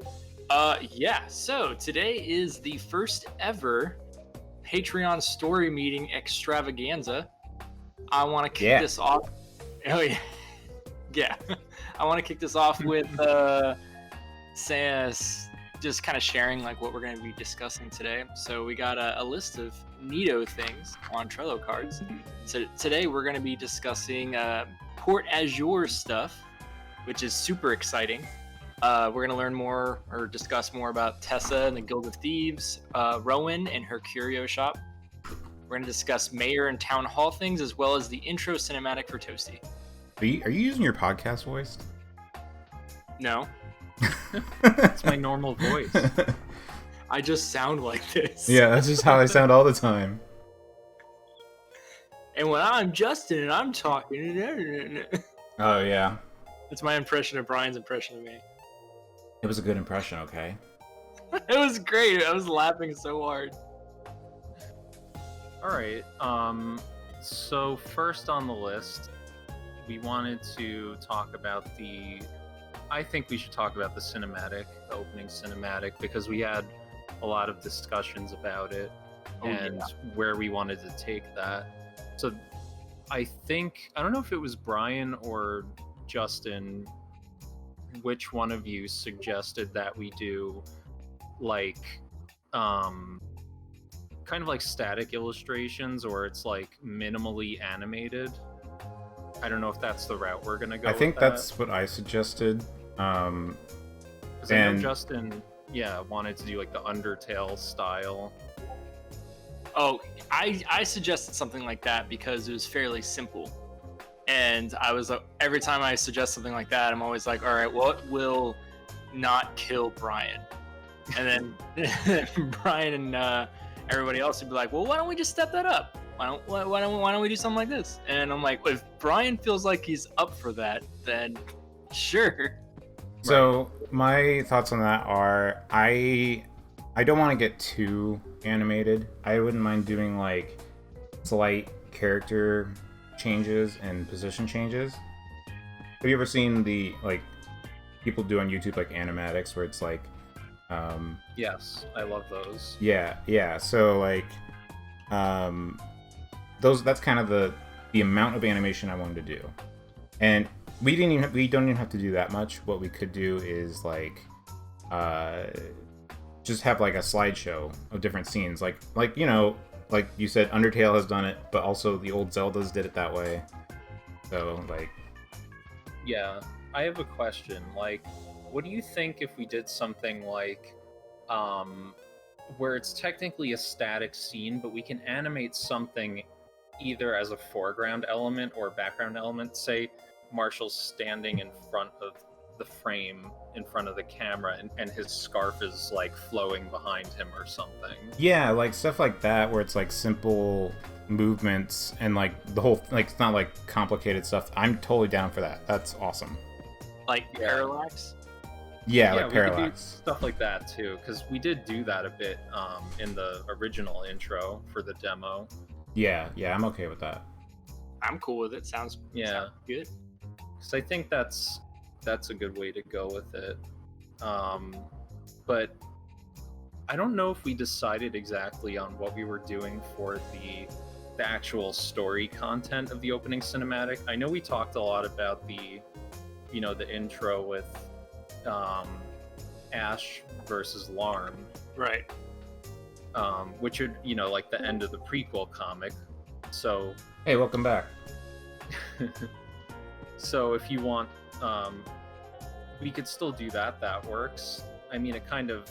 Yeah. So today is the first ever Patreon story meeting extravaganza. I want to kick Yeah. this off. Oh yeah, yeah. I want to kick this off with just kind of sharing like what we're going to be discussing today. So we got a list of neato things on Trello cards. So today we're going to be discussing Port Azure stuff, which is super exciting. We're going to learn more or discuss more about Tessa and the Guild of Thieves, Rowan and her curio shop. We're going to discuss mayor and town hall things, as well as the intro cinematic for Toasty. Are you using your podcast voice? No, It's my normal voice. I just sound like this. Yeah, that's just how I sound all the time. And when I'm Justin and I'm talking, Oh, yeah. it's my impression of Brian's impression of me. It was a good impression, okay? It was great. I was laughing so hard. All right. So first on the list, we wanted to talk about I think we should talk about the cinematic, the opening cinematic, because we had a lot of discussions about it and where we wanted to take that. So I don't know if it was Brian or Justin, which one of you suggested that we do like kind of like static illustrations, or it's like minimally animated. I don't know if that's the route we're gonna go. I think with that. that's what I suggested. Because I know Justin, wanted to do like the Undertale style. Oh, I suggested something like that because it was fairly simple. And I was every time I suggest something like that, I'm always like, all right, what will not kill Brian? And then Brian and everybody else would be like, well, why don't we just step that up? Why don't we do something like this? And I'm like, if Brian feels like he's up for that, then sure. So my thoughts on that are, I don't want to get too animated. I wouldn't mind doing like slight character changes and position changes. Have you ever seen the like people do on YouTube like animatics where it's like Yes, I love those. yeah. So like that's kind of the amount of animation I wanted to do. And we don't even have to do that much. What we could do is like just have like a slideshow of different scenes, like you know, like you said, Undertale has done it, but also the old Zeldas did it that way. So like, yeah, I have a question. Like, what do you think if we did something like where it's technically a static scene, but we can animate something either as a foreground element or a background element? Say Marshall's standing in front of the frame, in front of the camera, and his scarf is like flowing behind him or something. Yeah, like stuff like that where it's like simple movements and like the whole, like it's not like complicated stuff. I'm totally down for that. That's awesome. Like parallax? Yeah, we like parallax. could do stuff like that too, because we did do that a bit in the original intro for the demo. Yeah, I'm okay with that. I'm cool with it. Sounds good. Because I think that's a good way to go with it. But I don't know if we decided exactly on what we were doing for the actual story content of the opening cinematic. I know we talked a lot about the intro with Ash versus Larm, Right. which would like the end of the prequel comic. So Hey, welcome back. so if you want, we could still do that. That works. I mean, it kind of.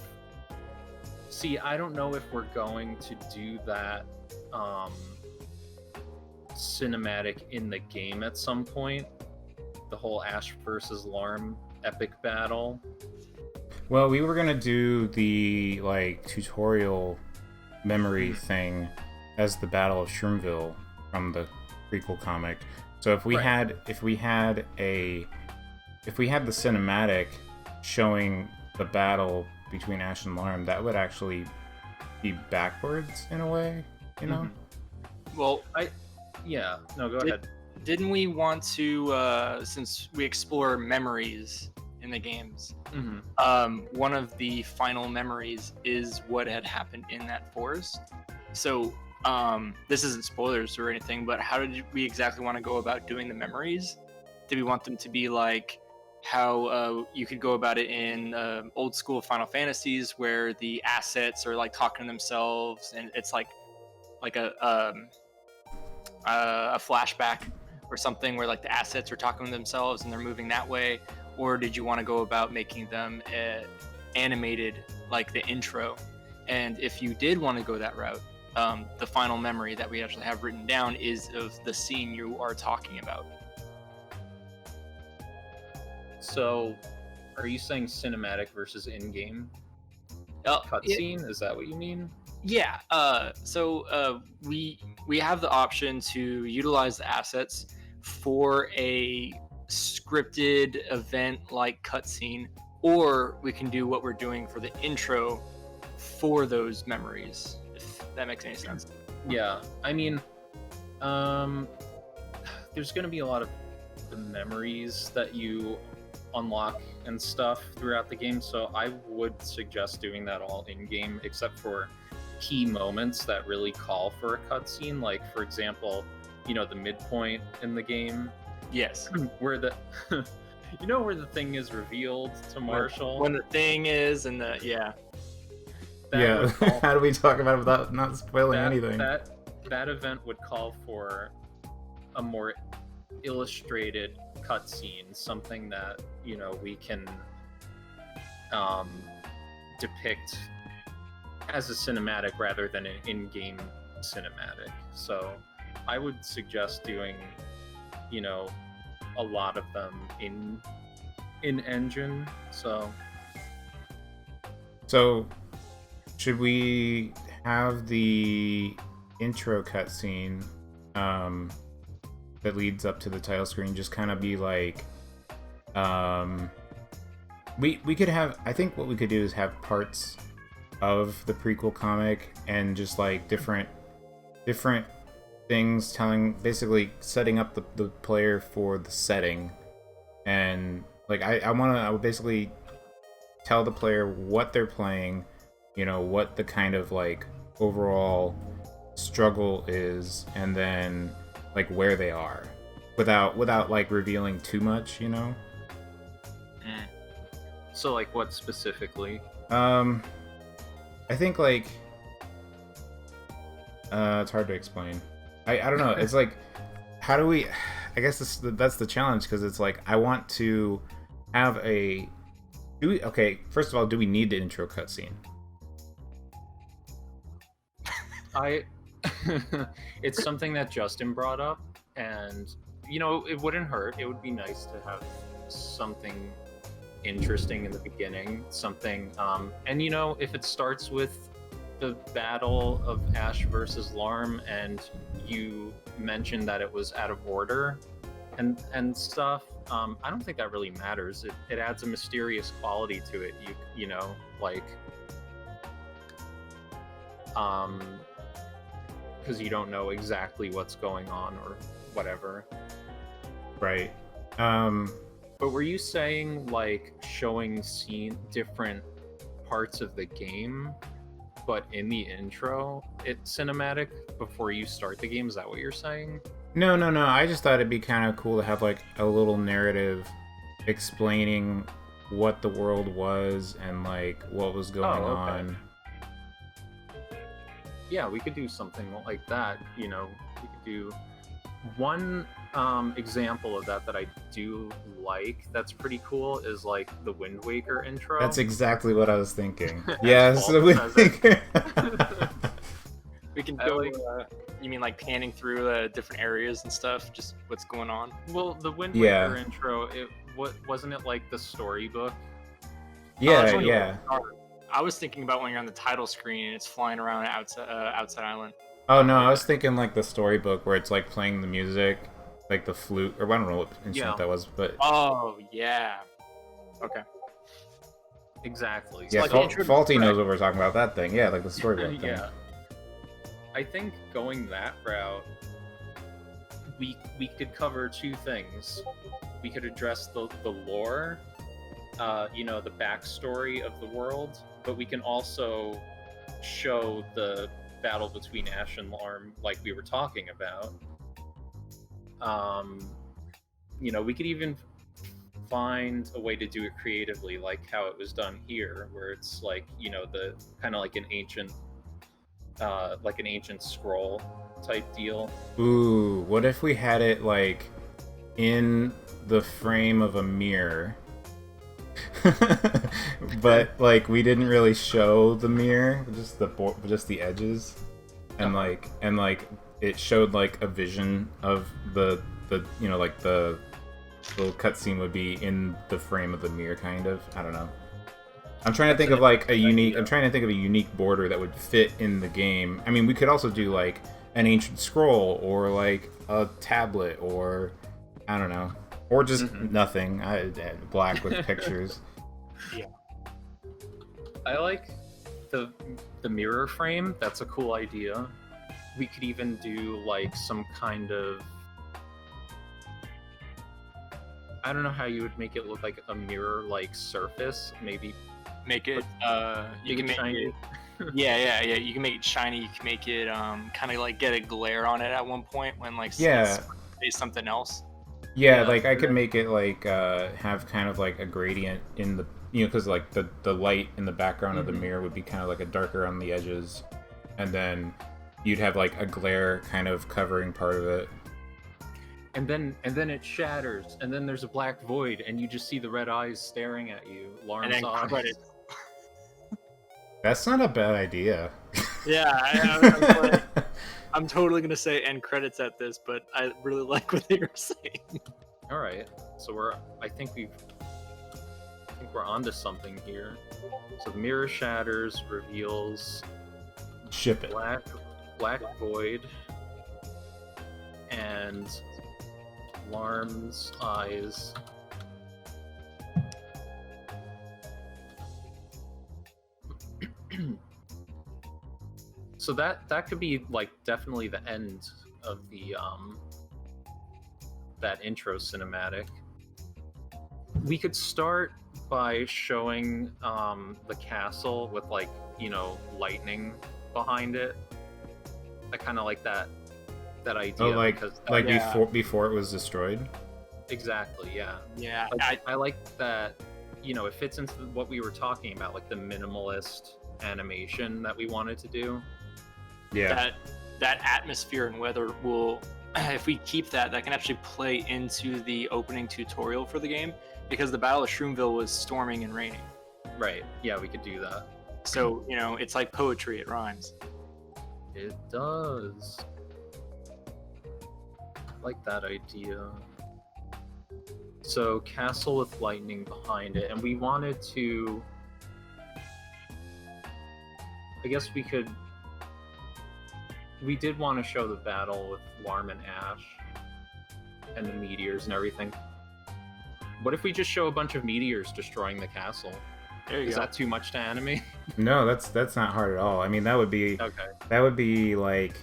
See, I don't know if we're going to do that cinematic in the game at some point. The whole Ash versus Larm epic battle. Well, we were gonna do the like tutorial memory thing as the Battle of Shroomville from the prequel comic. So if we had the cinematic showing the battle between Ash and Larm, that would actually be backwards in a way, you know? Mm-hmm. Well, go ahead. Didn't we want to, since we explore memories in the games, Mm-hmm. one of the final memories is what had happened in that forest. So this isn't spoilers or anything, but how did we exactly want to go about doing the memories? Did we want them to be like how you could go about it in old school Final Fantasies, where the assets are like talking to themselves, and it's like a flashback or something where like the assets are talking to themselves and they're moving that way? Or did you want to go about making them animated like the intro? And if you did want to go that route, the final memory that we actually have written down is of the scene you are talking about. So, are you saying cinematic versus in-game Yeah, cutscene? Is that what you mean? yeah. So we have the option to utilize the assets for a scripted event like cutscene, or we can do what we're doing for the intro for those memories. If that makes any sense. Yeah, I mean, there's going to be a lot of the memories that you unlock and stuff throughout the game, so I would suggest doing that all in game, except for key moments that really call for a cutscene. Like, for example, the midpoint in the game, Yes. where the where the thing is revealed to Marshall. When the thing is, and the That would call How do we talk about it without not spoiling anything? That event would call for a more illustrated cutscene, something that we can depict as a cinematic rather than an in-game cinematic. So I would suggest doing a lot of them in engine. So should we have the intro cutscene that leads up to the title screen just kind of be like we could have, I think what we could do is have parts of the prequel comic and just like different things basically setting up the player for the setting. And like I would basically tell the player what they're playing, what the kind of like overall struggle is, and then like where they are without like revealing too much. So like what specifically? I think like it's hard to explain. I don't know. It's like, how do we? I guess that's the challenge, because it's like I want to have a. Okay, first of all, do we need the intro cutscene? It's something that Justin brought up, and it wouldn't hurt. It would be nice to have something interesting in the beginning, something and if it starts with the battle of Ash versus Larm, and you mentioned that it was out of order and stuff, I don't think that really matters. It adds a mysterious quality to it. Like because you don't know exactly what's going on or whatever. Right. But were you saying like showing different parts of the game, but in the intro it's cinematic before you start the game? Is that what you're saying? No. I just thought it'd be kind of cool to have like a little narrative explaining what the world was and like what was going on. Yeah, we could do something like that. We could do one example of that I do like, that's pretty cool, is like the Wind Waker intro. That's exactly what I was thinking. Yes, the Wind Waker. We can go. You mean like panning through different areas and stuff, just what's going on? Well, the Wind Waker intro, wasn't it like the storybook? Yeah. I was thinking about when you're on the title screen and it's flying around outside island. Oh no, I was thinking like the storybook where it's like playing the music, like the flute, or I don't know what instrument that was, but. Oh yeah. Okay. Exactly. Yeah, like Faulty knows what we're talking about. That thing, yeah, like the storybook thing. Yeah. I think going that route, we could cover two things. We could address the lore the backstory of the world, but we can also show the battle between Ash and Larm like we were talking about. We could even find a way to do it creatively, like how it was done here, where it's like, the kind of like an ancient scroll type deal. Ooh, what if we had it like in the frame of a mirror? But like we didn't really show the mirror, just the edges, and like it showed like a vision of the like the little cutscene would be in the frame of the mirror, kind of. I don't know. I'm trying to think of like a unique border that would fit in the game. I mean, we could also do like an ancient scroll or like a tablet or I don't know, or just nothing. Black with pictures. Yeah. I like the mirror frame. That's a cool idea. We could even do like some kind of, I don't know how you would make it look like a mirror-like surface. Maybe make it. You can make shiny. it. Yeah. You can make it shiny. You can make it kind of like get a glare on it at one point when like say something else. Yeah, like I could make it like have kind of like a gradient in the because like the light in the background of the mirror would be kind of like a darker on the edges, and then you'd have like a glare kind of covering part of it. And then it shatters, and then there's a black void, and you just see the red eyes staring at you. Larm's eyes. That's not a bad idea. Yeah, I'm totally gonna say end credits at this, but I really like what they were saying. All right, so I think we're onto something here. So the mirror shatters, reveals Ship it. Black void, and Larm's eyes. So that could be like definitely the end of the that intro cinematic. We could start by showing the castle with like lightning behind it. I kind of like that idea. Oh, like because before it was destroyed. Exactly. Yeah. Yeah. I like that. It fits into what we were talking about, like the minimalist animation that we wanted to do. Yeah. That atmosphere and weather will, if we keep that can actually play into the opening tutorial for the game, because the Battle of Shroomville was storming and raining. Right. Yeah, we could do that. So, it's like poetry, it rhymes. It does. I like that idea. So, castle with lightning behind it, and we wanted to, I guess we did want to show the battle with Larm and Ash and the meteors and everything. What if we just show a bunch of meteors destroying the castle? There you go. Is that too much to animate? No, that's not hard at all. I mean, that would be okay. That would be like,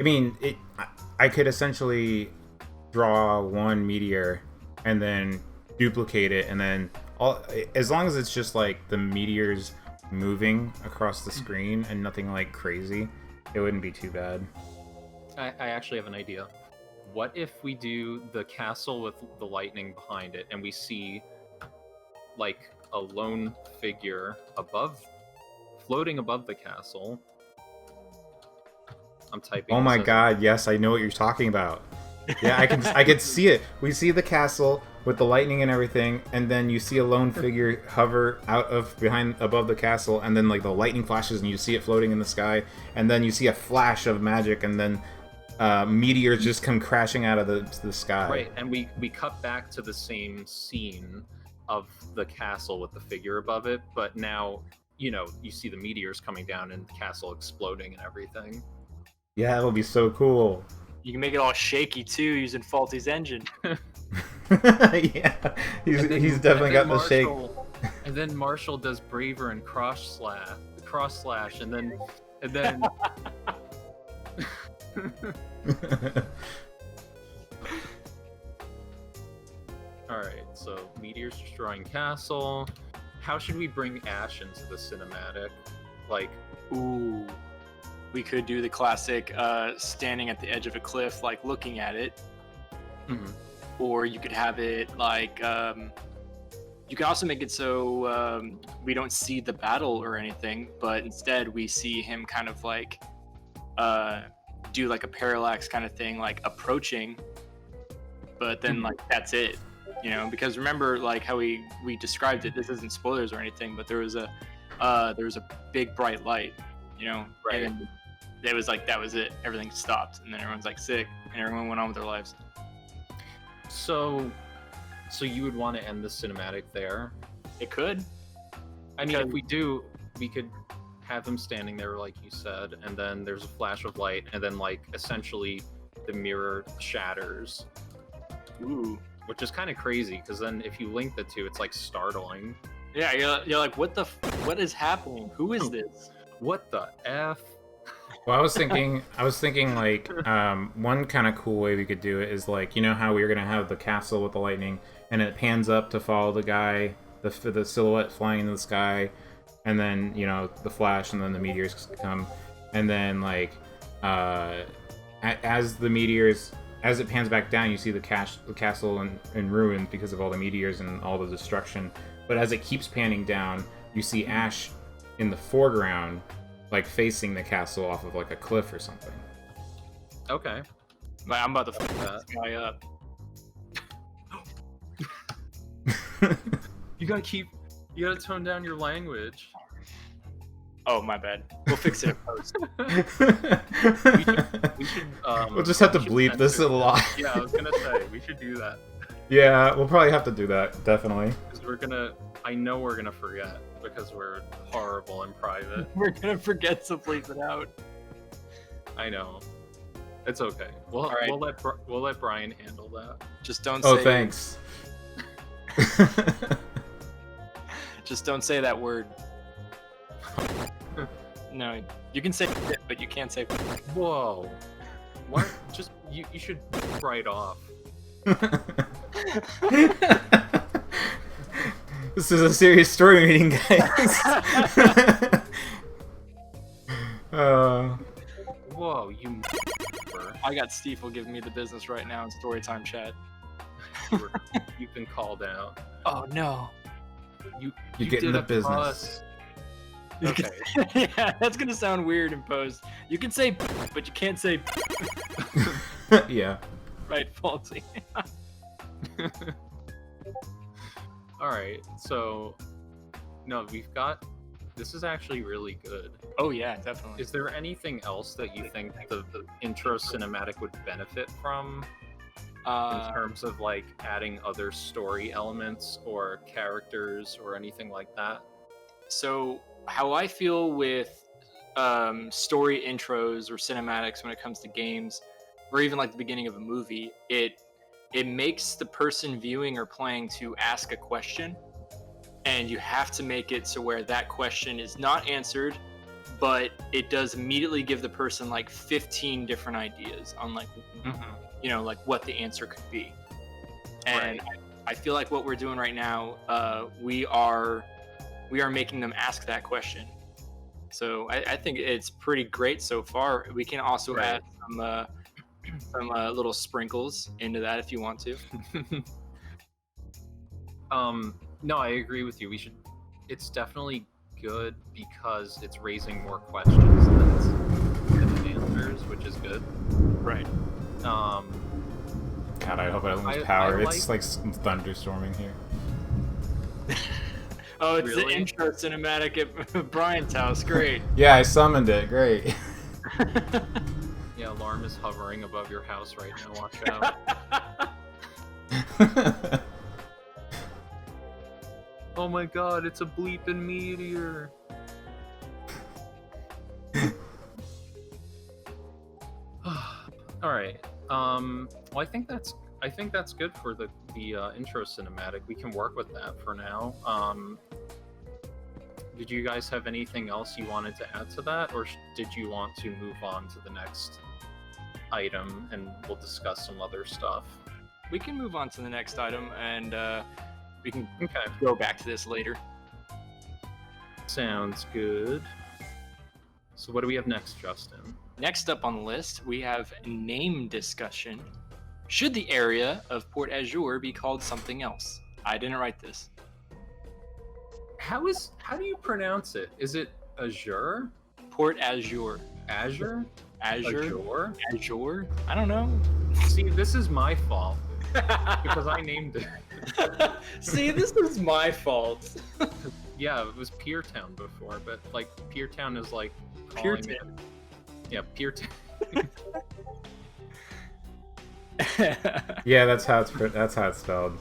I mean, I could essentially draw one meteor and then duplicate it, and then as long as it's just like the meteors moving across the screen and nothing like crazy, it wouldn't be too bad. I actually have an idea. What if we do the castle with the lightning behind it, and we see like a lone figure floating above the castle? I'm typing. Oh my god, yes, I know what you're talking about. Yeah, I can see it. We see the castle with the lightning and everything, and then you see a lone figure hover above the castle, and then like the lightning flashes and you see it floating in the sky, and then you see a flash of magic, and then meteors just come crashing out of the sky. Right, and we cut back to the same scene of the castle with the figure above it, but now you see the meteors coming down and the castle exploding and everything. Yeah, that would be so cool. You can make it all shaky too using Faulty's engine. Yeah, he's definitely got the shake. And then Marshall does Braver and cross slash, and then. Alright, so meteors destroying castle. How should we bring Ash into the cinematic? Like, Ooh. We could do the classic standing at the edge of a cliff, like looking at it. mhm. Or you could have it like you can also make it so we don't see the battle or anything, but instead we see him kind of like do like a parallax kind of thing, like approaching, but then like that's it, because remember like how we described it. This isn't spoilers or anything, but there was a big bright light, Right. and it was like that was it. Everything stopped, and then everyone's like sick, and everyone went on with their lives. So you would want to end the cinematic there? It could. I mean, if Because- we do, we could have him standing there, like you said, and then there's a flash of light, and then like essentially the mirror shatters, Ooh. which is kind of crazy because then if you link the two, it's like startling. Yeah, you're like, what is happening? Who is this? What the f? Well, I was thinking like one kind of cool way we could do it is like, how we were gonna have the castle with the lightning, and it pans up to follow the guy, the silhouette flying in the sky, and then the flash, and then the meteors come, and then like as it pans back down, you see the castle in ruins because of all the meteors and all the destruction. But as it keeps panning down, you see Ash in the foreground, like facing the castle off of like a cliff or something. Okay. Like, I'm about to fuck this guy up. You gotta tone down your language. Oh, my bad. We'll fix it in post. We should. We'll just have to we should bleep this censor a lot. that. Yeah, I was gonna say we should do that Yeah, we'll probably have to do that, definitely. because I know we're gonna forget because we're horrible in private. We're gonna forget to bleep it out. I know. It's okay. We'll All right. we'll let Brian handle that. Just don't Oh, say. thanks. Just don't say that word. No, you can say shit, but you can't say. Whoa. What? Just you should write off. This is a serious story meeting, guys. Whoa, you. I got Stiefel giving me the business right now in Storytime chat. You've been called out. Oh no. You getting did the it to business. us. You Okay. can- yeah, that's gonna sound weird in post. You can say, but you can't say Yeah. right, faulty. All right. So, no, we've got. This is actually really good. Oh yeah, definitely. Is there anything else that you think the intro cinematic would benefit from in terms of like adding other story elements or characters or anything like that? So how I feel with story intros or cinematics when it comes to games, or even like the beginning of a movie, it makes the person viewing or playing to ask a question, and you have to make it so where that question is not answered, but it does immediately give the person like 15 different ideas on like like what the answer could be. And Right. I feel like what we're doing right now, we are making them ask that question. So I think it's pretty great so far. We can also Right. add some little sprinkles into that if you want to. No, I agree with you. It's definitely good because it's raising more questions than it's giving answers, which is good. Right. God, I hope I don't lose I power. like- It's like thunderstorming here. Oh, it's the Really? intro cinematic at Brian's house. Great. Yeah, I summoned it. Great. Yeah, alarm is hovering above your house right now. Watch out. Oh my god, it's a bleeping meteor. All right. Well, I think that's good for the intro cinematic. We can work with that for now. Did you guys have anything else you wanted to add to that, or did you want to move on to the next item and we'll discuss some other stuff? we can move on to the next item, and we can Okay. go back to this later. Sounds good. So what do we have next, Justin? Next up on the list, we have name discussion. Should the area of Port Azure be called something else? I didn't write this. How do you pronounce it? Is it Azure? Port Azure. Azure? Azure? Azure? Azure? I don't know. See, this is my fault because I named it. See, this is my fault. Yeah, it was Piertown before, but like Piertown is like Piertown. calling it. Yeah, Piertown. Yeah, that's how it's spelled. That's what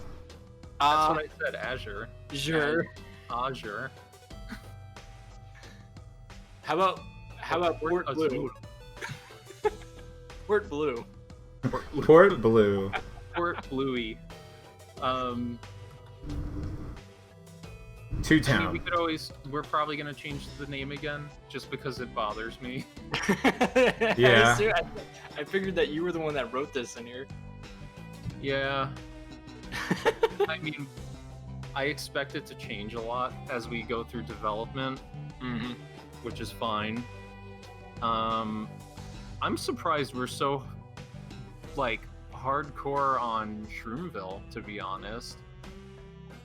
I said. Azure. Azure. Azure. How about Port Blue? Port Blue. Port Blue. Port Bluey. Two I mean, Town. we could always. We're probably gonna change the name again, just because it bothers me. Yeah. I figured that you were the one that wrote this in here. Yeah. I mean, I expect it to change a lot as we go through development, Mm-hmm. which is fine. I'm surprised we're so like hardcore on Shroomville, to be honest.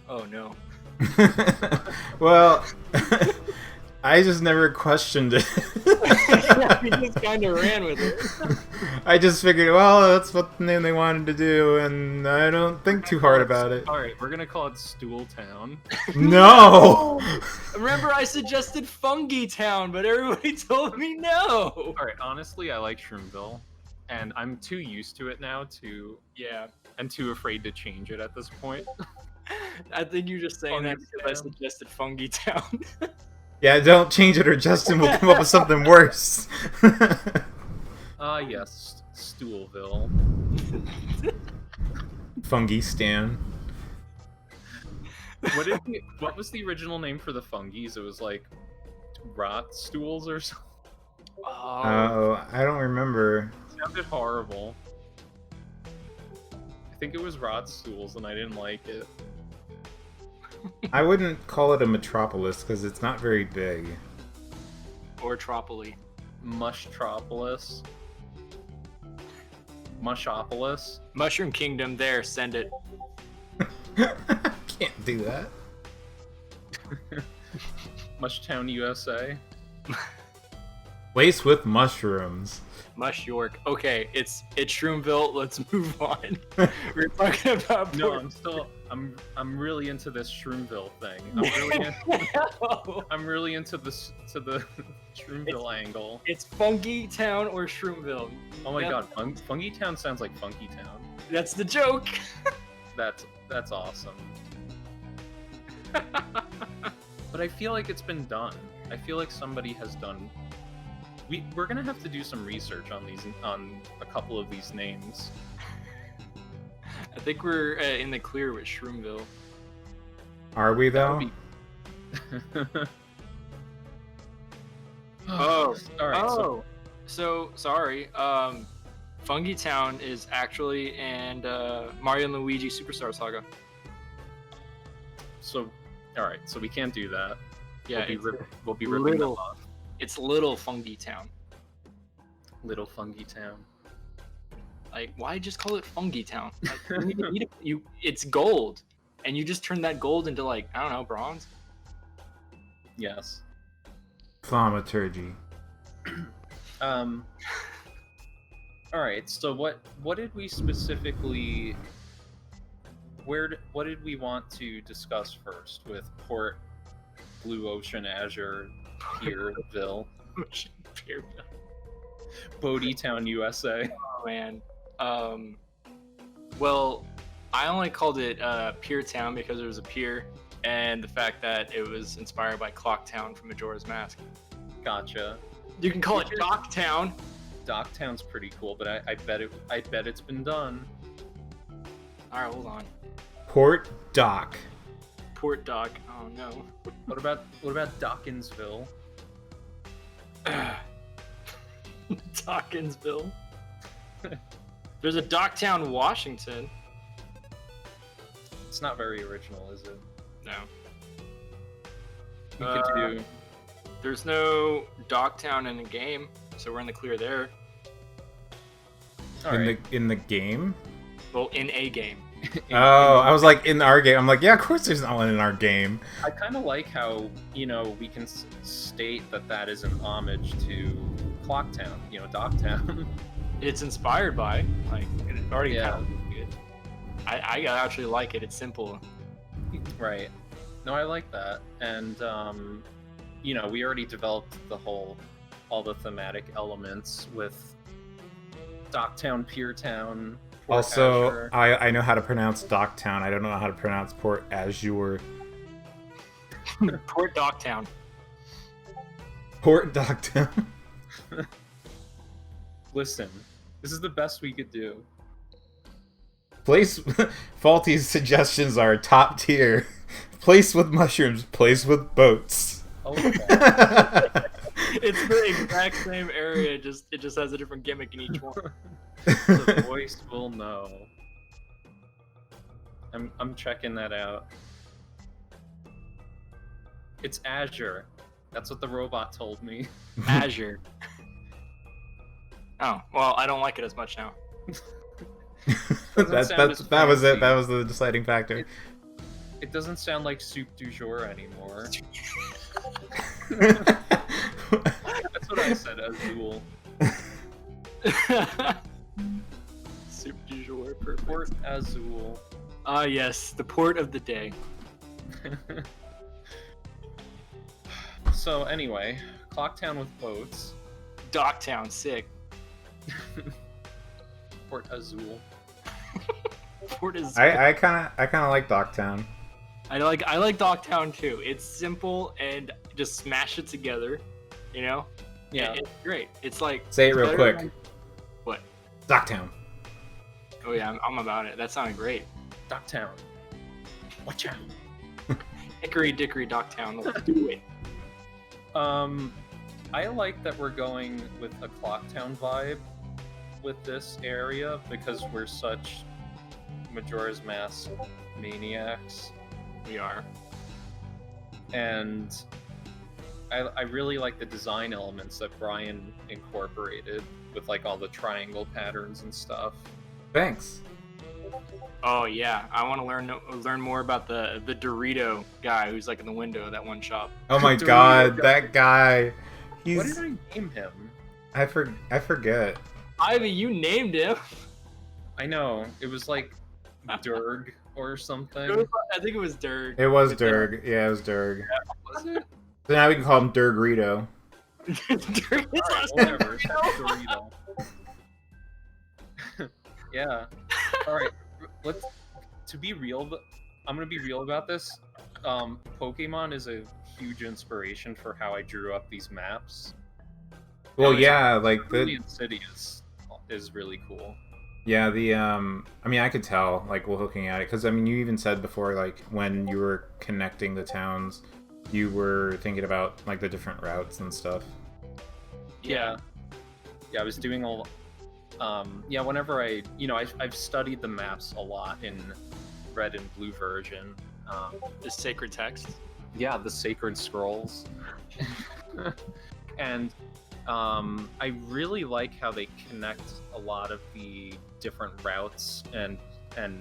Oh no. Well, I just never questioned it. You just kind of ran with it. I just figured, well, that's what the name they wanted to do, and I don't think too hard about it. All right, we're gonna call it Stool Town. No! Remember, I suggested Fungi Town, but everybody told me no. All right, honestly, I like Shroomville, and I'm too used to it now Yeah, and too afraid to change it at this point. I think you're just saying that Fungi because I Town. suggested Fungi Town. Yeah, don't change it or Justin will come up with something worse. Yes, Stoolville. Fungi Stan. What was the original name for the fungies? It was like rot stools or something. Oh, I don't remember. It sounded horrible. I think it was rot stools, and I didn't like it. I wouldn't call it a metropolis because it's not very big. Or Tropoli. Mushtropolis. Mushopolis. Mushroom Kingdom, there, send it. Can't do that. Mushtown, USA. Place with mushrooms. Mush York. Okay, it's Shroomville. Let's move on. We're talking about No, I'm really into this Shroomville thing. I'm really into this the Shroomville angle. It's Fungi Town or Shroomville. Oh my Yep. god, Fungi Town sounds like Funky Town. That's the joke. That's awesome. But I feel like it's been done. I feel like somebody has done. We're gonna have to do some research on a couple of these names. I think we're in the clear with Shroomville. Are we though? All right. So sorry. Fungi Town is actually in Mario and Luigi Superstar Saga. So all right. So we can't do that. Yeah, we'll be ripping them little- off. it's Little Fungi Town. Little Fungi Town. Like, why just call it Fungi Town? Like, it's gold, and you just turn that gold into, like, I don't know, bronze. Yes. Thaumaturgy. All right. So what did we specifically? What did we want to discuss first with Port, Blue Ocean, Azure, Pierville, Bodie Town, USA? Oh man. Well, I only called it Pier Town because there was a pier, and the fact that it was inspired by Clock Town from Majora's Mask. Gotcha. You can call it Dock Town. Dock Town's pretty cool, but I bet it's been done. All right, hold on. Port Dock. Port Dock. Oh no. What about Dawkinsville? Dawkinsville. There's a Docktown, Washington. It's not very original, is it? No. We could do. There's no Dogtown in the game, so we're in the clear there. In the game? Well, in a game. I was like, in our game. I'm like, yeah, of course there's not one in our game. I kind of like how, we can state that is an homage to Clocktown, Dogtown. It's inspired by, like, it already Yeah. kind of good. I actually like it. It's simple. Right. No, I like that. And, we already developed all the thematic elements with Docktown, Piertown. Port Also, Azure. I know how to pronounce Docktown. I don't know how to pronounce Port Azure. Port Dogtown. Port Docktown. Listen, this is the best we could do. Place Faulty's suggestions are top tier. Place with mushrooms, place with boats. Oh, It's the exact same area. It just has a different gimmick in each one. the voice will know. I'm checking that out. It's Azure. That's what the robot told me. Azure. Oh, well, I don't like it as much now. Doesn't sound as that was it. fancy. That was the deciding factor. It doesn't sound like soup du jour anymore. That's what I said, Azul. Soup du jour, perfect. Port Azul. Ah, yes, the port of the day. So anyway, Clocktown with boats. Docktown, sick. Port Azul. Port is. I kind of like Docktown. I like Dogtown too. It's simple and just smash it together, Yeah. It's great. It's like Say it real better quick. than- What? Docktown. Oh yeah, I'm about it. That sounded great. Docktown. Watch out. Hickory dickory Dogtown. Let's do it. I like that we're going with a Clocktown vibe with this area because we're such Majora's Mask maniacs. We are. And I really like the design elements that Brian incorporated with like all the triangle patterns and stuff. Thanks. Oh yeah, I want to learn more about the Dorito guy who's like in the window of that one shop. Oh my Dorito god, guy. that guy. What He's. did I name him? I forget. Ivy, you named him. I know. It was like Durg or something. I think it was Dirk. It was Durg. Yeah, it was Durg. Was it? So now we can call him Durgrito. Dirk is Alright, last name whatever. Dorito. Dorito. Yeah. Alright. Let's to be real, I'm gonna be real about this. Pokemon is a huge inspiration for how I drew up these maps. Well, And yeah, like Brilliant City is really cool. yeah, I mean, I could tell, like, while looking at it, because, I mean, you even said before, like, when you were connecting the towns, you were thinking about, like, the different routes and stuff. Yeah. Yeah, I was doing all. Yeah, whenever I've studied the maps a lot in red and blue version. The sacred text. Yeah, the sacred scrolls. And I really like how they connect a lot of the different routes and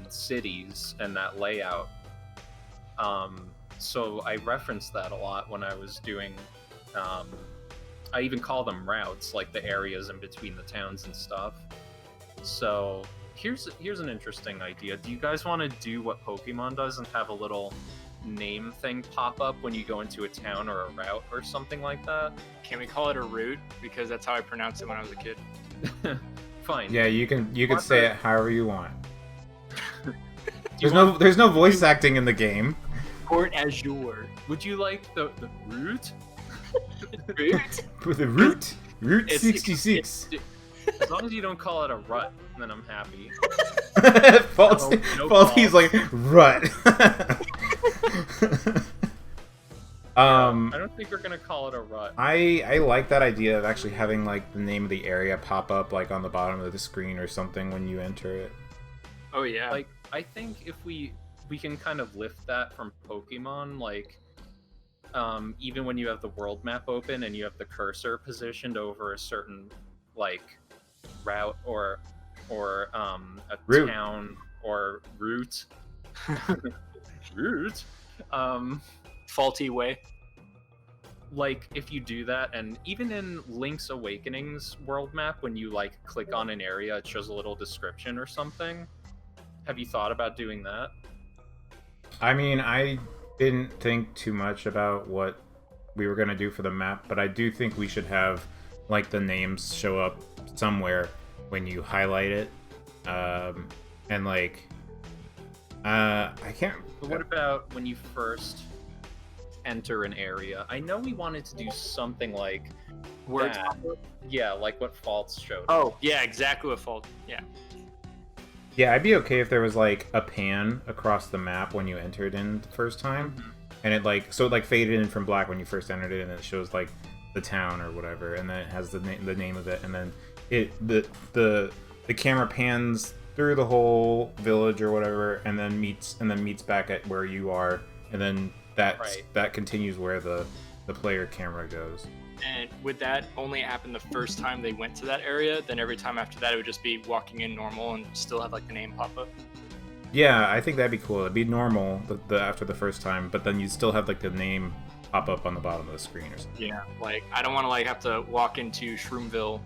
cities and that layout. So I referenced that a lot when I was doing. I even call them routes, like the areas in between the towns and stuff. So here's an interesting idea. Do you guys want to do what Pokemon does and have a little name thing pop up when you go into a town or a route or something like that? Can we call it a route? Because that's how I pronounced it when I was a kid. Fine. Yeah, you could say it however you want. Do you want- There's no voice acting in the game. Port Azure. Would you like the route? Route? With the Route It's- 66. As long as you don't call it a rut, then I'm happy. Faulty's balls. like rut. I don't think we're gonna call it a rut. I like that idea of actually having like the name of the area pop up like on the bottom of the screen or something when you enter it. Oh yeah. Like, I think if we we can kind of lift that from Pokemon, like even when you have the world map open and you have the cursor positioned over a certain like route or a Route. town or route. Route. Faulty way. Like if you do that, and even in Link's Awakening's world map, when you like click on an area, it shows a little description or something. Have you thought about doing that? I mean, I didn't think too much about what we were gonna do for the map, but I do think we should have like the names show up somewhere when you highlight it, and like I can't. But what about when you first enter an area? I know we wanted to do something like Words. that. Yeah, like what Faults showed. Oh, yeah, exactly what fault. Yeah. Yeah, I'd be okay if there was like a pan across the map when you entered in the first time, and it like so it like faded in from black when you first entered it, and it shows like the town or whatever, and then it has the name of it, and then the camera pans through the whole village or whatever, and then meets back at where you are, and then that continues where the player camera goes. And would that only happen the first time they went to that area? Then every time after that, it would just be walking in normal and still have like the name pop up? Yeah, I think that'd be cool. It'd be normal the after the first time, but then you'd still have like the name pop up on the bottom of the screen or something. Yeah, like I don't want to like have to walk into Shroomville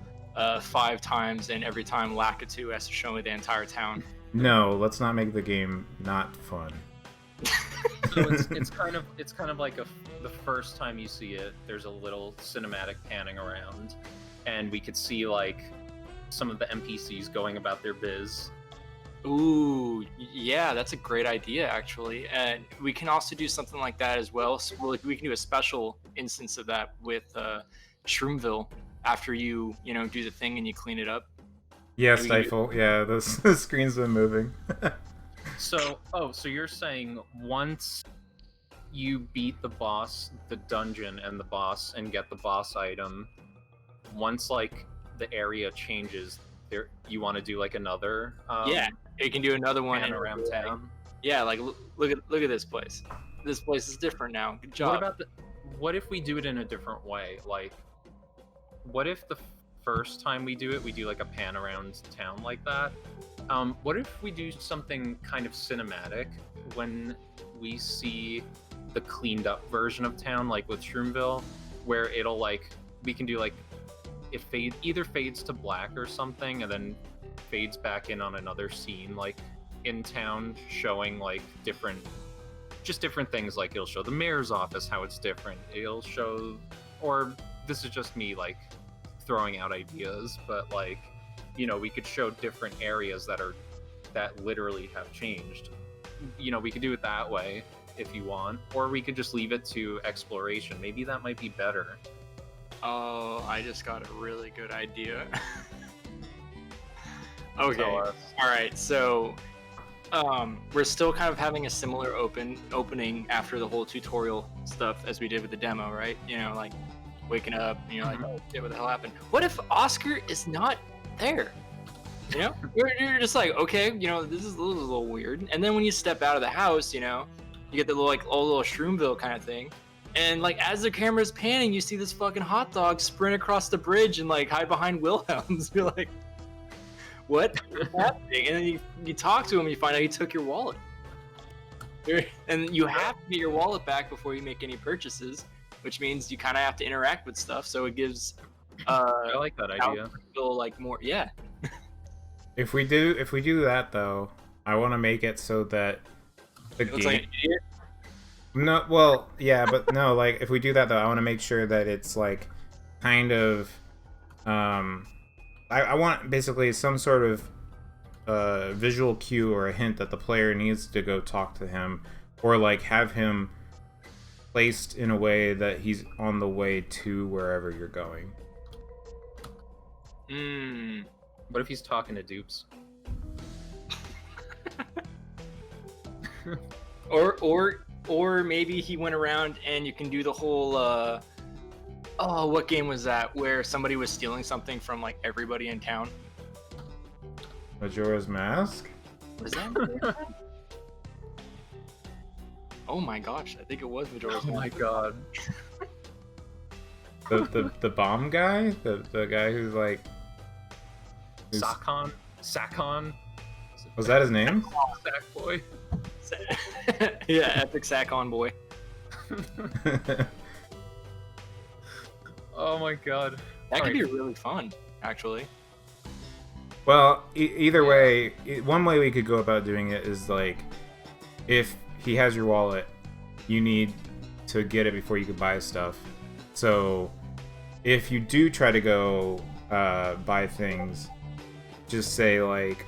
5 times, and every time Lakitu has to show me the entire town. No, let's not make the game not fun. So it's kind of like the first time you see it, there's a little cinematic panning around, and we could see like some of the NPCs going about their biz. Ooh, yeah, that's a great idea actually, and we can also do something like that as well. So we can do a special instance of that with Shroomville after you do the thing and you clean it up. Yeah, Stifle. Yeah, the screen's been moving. So you're saying once you beat the boss, the dungeon and the boss, and get the boss item, once like the area changes, there you want to do like another yeah, you can do another one pan around town. Yeah, like look at this place. This place is different now. Good job. What if we do it in a different way? Like, what if the first time we do it, we do like a pan around town like that? What if we do something kind of cinematic when we see the cleaned up version of town, like with Shroomville, where it'll like we can do like it either fades to black or something, and then fades back in on another scene, like in town, showing like different things. Like it'll show the mayor's office how it's different. It'll show, or this is just me like throwing out ideas, but like we could show different areas that literally have changed. We could do it that way if you want, or we could just leave it to exploration. Maybe that might be better. Oh, I just got a really good idea. Okay. All right. So, we're still kind of having a similar opening after the whole tutorial stuff as we did with the demo, right? Like waking up, and you're like, oh shit, what the hell happened? What if Oscar is not there? You're just like, okay, this is a little weird. And then when you step out of the house, you get the little Shroomville kind of thing. And like as the camera's panning, you see this fucking hot dog sprint across the bridge and like hide behind Wilhelm's. You're like, what's happening? And then you talk to him and you find out he took your wallet. And you have to get your wallet back before you make any purchases, which means you kind of have to interact with stuff. So it gives I like that idea. Feel like more, yeah. If we do that though, I want to make it so that the game. Like an idiot. No, well, yeah, but no, like if we do that though, I want to make sure that it's like kind of, I want basically some sort of visual cue or a hint that the player needs to go talk to him, or like have him placed in a way that he's on the way to wherever you're going. What if he's talking to dupes? Or maybe he went around and you can do the whole what game was that where somebody was stealing something from like everybody in town? Majora's Mask? Was that? Oh my gosh, I think it was Majora's Oh my god. The bomb guy, the guy who's like, Sakon. was that his name? Sackboy. Yeah, epic sack on boy. Oh my god. That could be really fun, actually. Well, either way, one way we could go about doing it is like, if he has your wallet, you need to get it before you can buy stuff. So, if you do try to go buy things, just say like,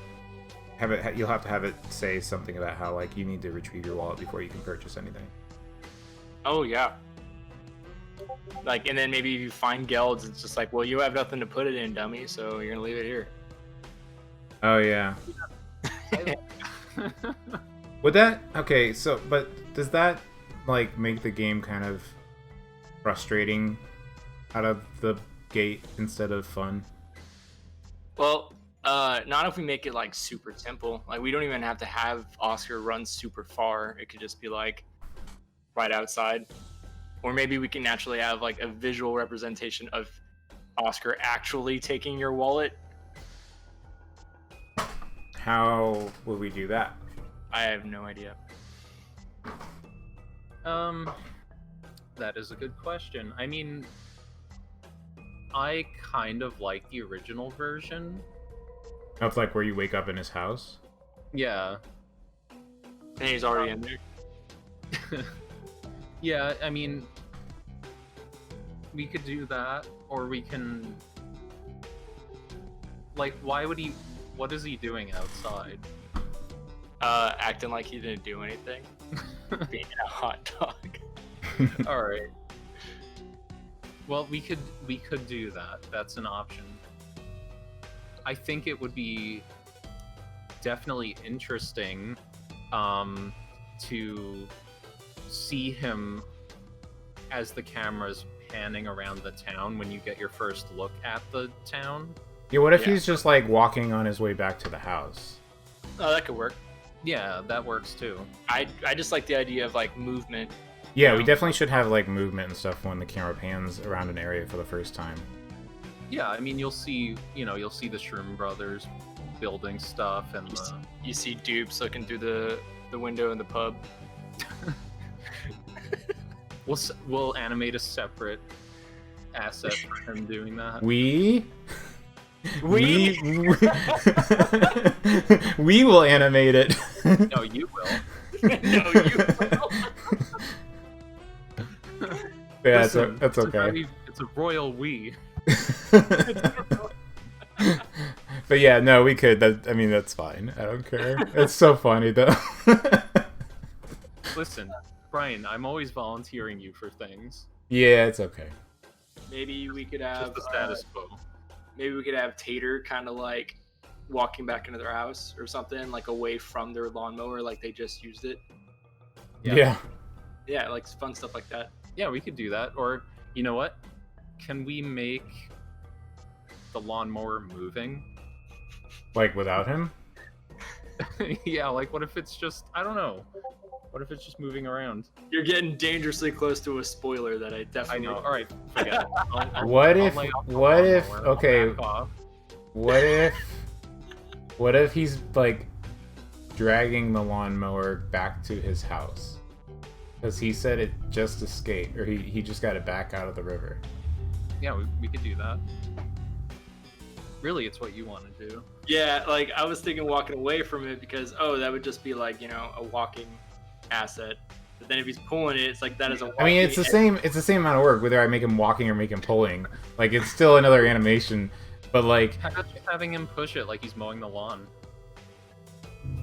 you'll have to have it say something about how like you need to retrieve your wallet before you can purchase anything. Oh yeah. Like, and then maybe if you find Gelds, it's just like, well, you have nothing to put it in, dummy, so you're gonna leave it here. Oh yeah. Would that okay? So, but does that like make the game kind of frustrating out of the gate instead of fun? Well, not if we make it like super simple. Like, we don't even have to have Oscar run super far. It could just be like right outside, or maybe we can naturally have like a visual representation of Oscar actually taking your wallet. How would we do that? I have no idea. That is a good question. I mean, I kind of like the original version. That's like where you wake up in his house. Yeah. And he's already in there. Yeah, I mean, we could do that, or we can, like, what is he doing outside? Acting like he didn't do anything. Being a hot dog. All right. Well, we could do that. That's an option. I think it would be definitely interesting to see him as the camera's panning around the town when you get your first look at the town. Yeah, what if he's just like walking on his way back to the house? Oh, that could work. Yeah, that works too. I just like the idea of like movement. Yeah, we definitely should have like movement and stuff when the camera pans around an area for the first time. Yeah, I mean, you'll see the Shroom Brothers building stuff, and You see dupes looking through the window in the pub. we'll animate a separate asset for him doing that. We will animate it. No, you will. No, you will. Yeah, Listen, that's okay. It's a royal we. But yeah, no, we could. I mean, that's fine. I don't care. It's so funny though. Listen, Brian, I'm always volunteering you for things. Yeah, it's okay. Maybe we could have Just the status quo. Maybe we could have Tater kind of like walking back into their house or something, like away from their lawnmower, like they just used it. Yeah. Yeah, like fun stuff like that. Yeah, we could do that. Or, you know what? Can we make the lawnmower moving? Like without him? Yeah, like what if it's just, I don't know. What if it's just moving around? You're getting dangerously close to a spoiler that I definitely. I know. All right, forget it. What if he's like dragging the lawnmower back to his house? Because he said it just escaped, or he just got it back out of the river. Yeah, we could do that. Really, it's what you want to do. Yeah, like I was thinking walking away from it because that would just be like, a walking asset. But then if he's pulling it, it's like that is a. I mean, it's the same amount of work whether I make him walking or make him pulling. Like it's still another animation, but like. How about just having him push it like he's mowing the lawn?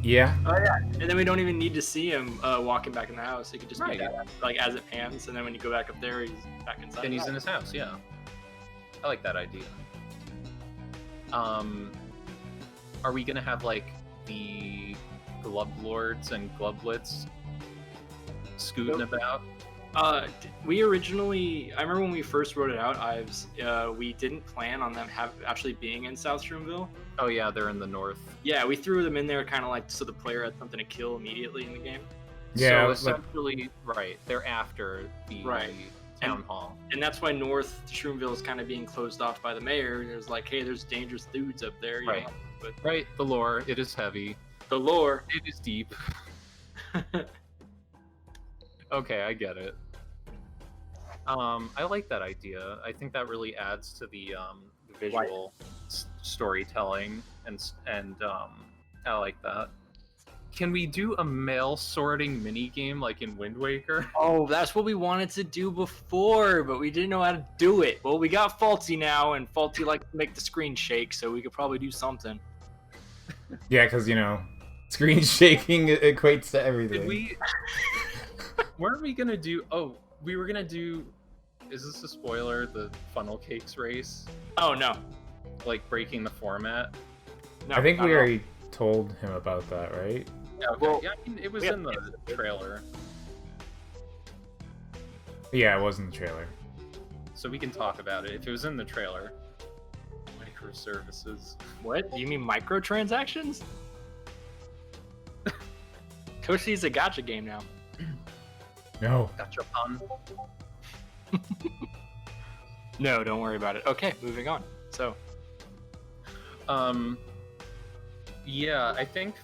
Yeah. Oh yeah, and then we don't even need to see him walking back in the house. It could just be that, like as it pans, and then when you go back up there, he's back inside. And he's in his house. Yeah, I like that idea. Are we gonna have like the glub lords and glublets scooting about? We originally, I remember when we first wrote it out, Ives, we didn't plan on them actually being in South Shroomville. Oh yeah, they're in the north. Yeah, we threw them in there kind of like so the player had something to kill immediately in the game. Yeah, So like- essentially, right, they're after the Right. town hall. And that's why North Shroomville is kind of being closed off by the mayor. There's like, hey, there's dangerous dudes up there. You Right. know? But Right, the lore, it is heavy. the lore. It is deep. Okay, I get it. I like that idea. I think that really adds to the visual storytelling, and I like that. Can we do a mail sorting mini game like in Wind Waker? Oh, that's what we wanted to do before, but we didn't know how to do it. Well, we got Faulty now, and Faulty likes to make the screen shake, so we could probably do something. Yeah, because, screen shaking equates to everything. Did we? Weren't we gonna do? Oh, we were gonna do. Is this a spoiler? The funnel cakes race, Oh no, like breaking the format. no. I think not we at all. already told him about that, right? Yeah, okay. Well, Yeah, I mean, it was we in have- the trailer, Yeah, it was in the trailer. so we can talk about it. If it was in the trailer, microservices. What? You mean microtransactions? Toasty's a gotcha game now. No. Gotcha pun. No, don't worry about it. Okay, moving on. So, Yeah, I think